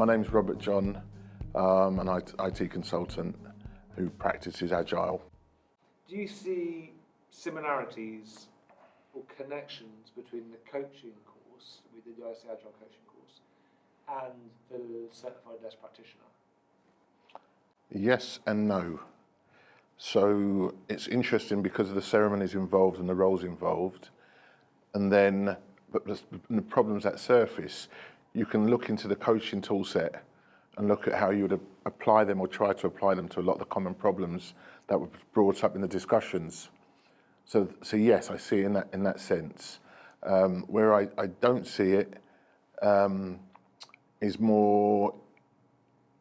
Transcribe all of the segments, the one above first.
My name's Robert John, an IT consultant who practices Agile. Do you see similarities or connections between the coaching course, with the IC Agile coaching course, and the Certified Nurse Practitioner? Yes and no. So it's interesting because of the ceremonies involved and the roles involved, and then but the problems that surface. You can look into the coaching tool set and look at how you would apply them or try to apply them to a lot of the common problems that were brought up in the discussions. So yes, I see it in that sense. Where I don't see it is more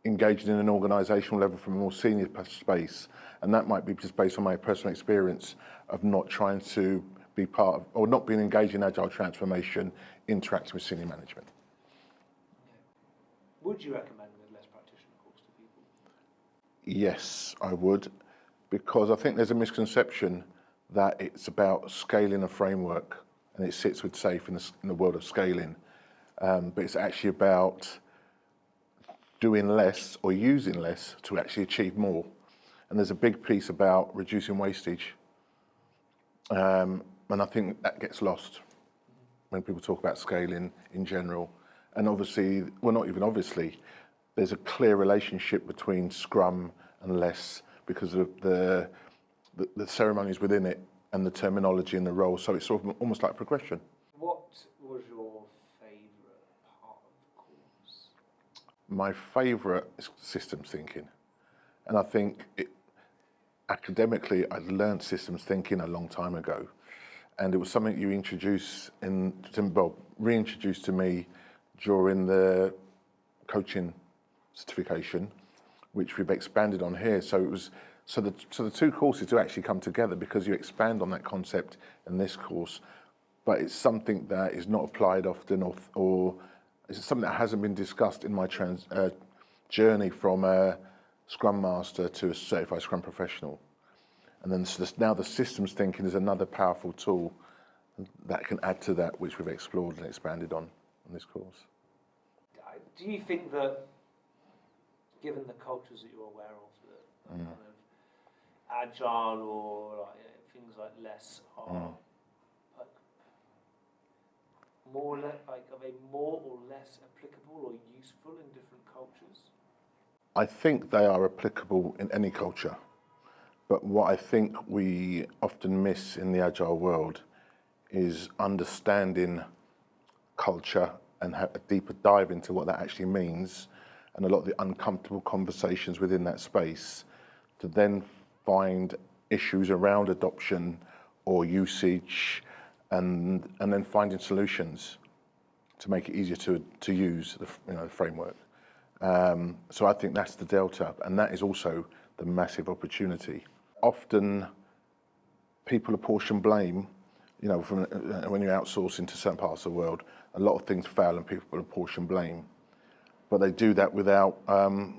engaged in an organisational level from a more senior space, and that might be just based on my personal experience of not trying to be part of, or not being engaged in agile transformation, interacting with senior management. Would you recommend the Nurse Practitioner course to people? Yes, I would, because I think there's a misconception that it's about scaling a framework, and it sits with SAFe in the world of scaling, but it's actually about doing less or using less to actually achieve more. And there's a big piece about reducing wastage, and I think that gets lost when people talk about scaling in general. And obviously, well, not even obviously, there's a clear relationship between Scrum and less because of the ceremonies within it and the terminology and the role. So it's sort of almost like progression. What was your favourite part of the course? My favourite is systems thinking. And I think academically, I learned systems thinking a long time ago. And it was something you reintroduced to me during the coaching certification, which we've expanded on here. So it was so the two courses do actually come together because you expand on that concept in this course, but it's something that is not applied often, or it's something that hasn't been discussed in my journey from a Scrum Master to a certified Scrum professional. And then now the systems thinking is another powerful tool that can add to that, which we've explored and expanded on in this course. Do you think that, given the cultures that you're aware of, that kind of agile or things like less are are they more or less applicable or useful in different cultures? I think they are applicable in any culture, but what I think we often miss in the agile world is understanding culture and have a deeper dive into what that actually means, and a lot of the uncomfortable conversations within that space to then find issues around adoption or usage, and then finding solutions to make it easier to use the framework. So I think that's the delta, and that is also the massive opportunity. Often people apportion blame, from when you outsource into certain parts of the world, a lot of things fail and people apportion blame. But they do that without,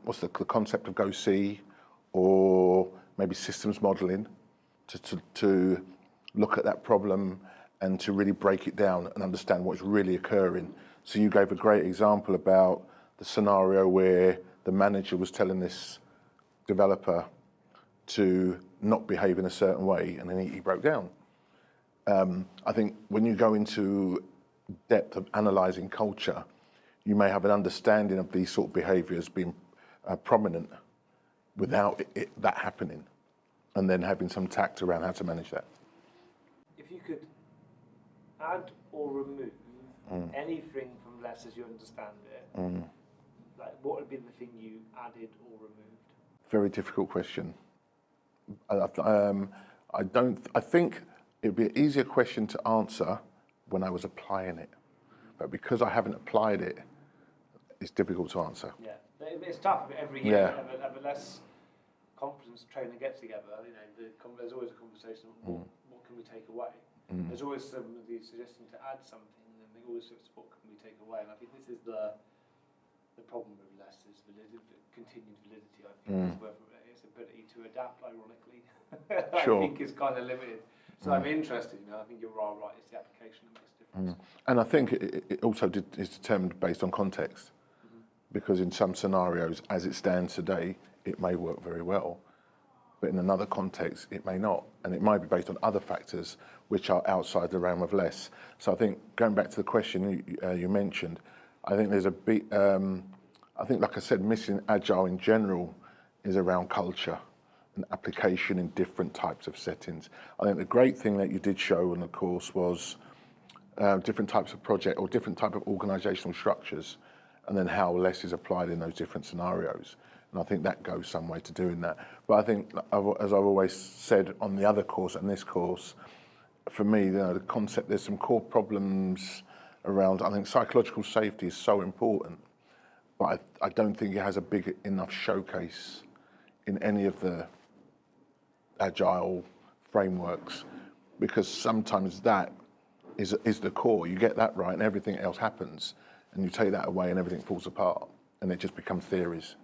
what's the concept of go see, or maybe systems modeling to look at that problem and to really break it down and understand what's really occurring. So you gave a great example about the scenario where the manager was telling this developer to not behave in a certain way, and then he broke down. I think when you go into depth of analysing culture, you may have an understanding of these sort of behaviours being prominent without that happening, and then having some tact around how to manage that. If you could add or remove anything from less as you understand it, what would be the thing you added or removed? Very difficult question. I think it would be an easier question to answer when I was applying it. But because I haven't applied it, it's difficult to answer. Yeah, it's tough. Every year, have a less confidence trainer get together. There's always a conversation. What can we take away? There's always somebody suggesting to add something, and they always say, what can we take away? And I think this is the problem with less is continued validity. I think is whether its ability to adapt, ironically, I think is kind of limited. So I'm interested. I think you're right. It's the application that makes a difference. And I think it also is determined based on context. because in some scenarios, as it stands today, it may work very well, but in another context, it may not, and it might be based on other factors which are outside the realm of less. So I think going back to the question you mentioned, I think there's a bit, I think, like I said, missing Agile in general is around culture and application in different types of settings. I think the great thing that you did show in the course was different types of project or different type of organizational structures, and then how less is applied in those different scenarios. And I think that goes some way to doing that. But I think, as I've always said on the other course and this course, for me, the concept, there's some core problems around, I think psychological safety is so important, but I don't think it has a big enough showcase in any of the Agile frameworks, because sometimes that is the core. You get that right and everything else happens, and you take that away and everything falls apart, and it just becomes theories.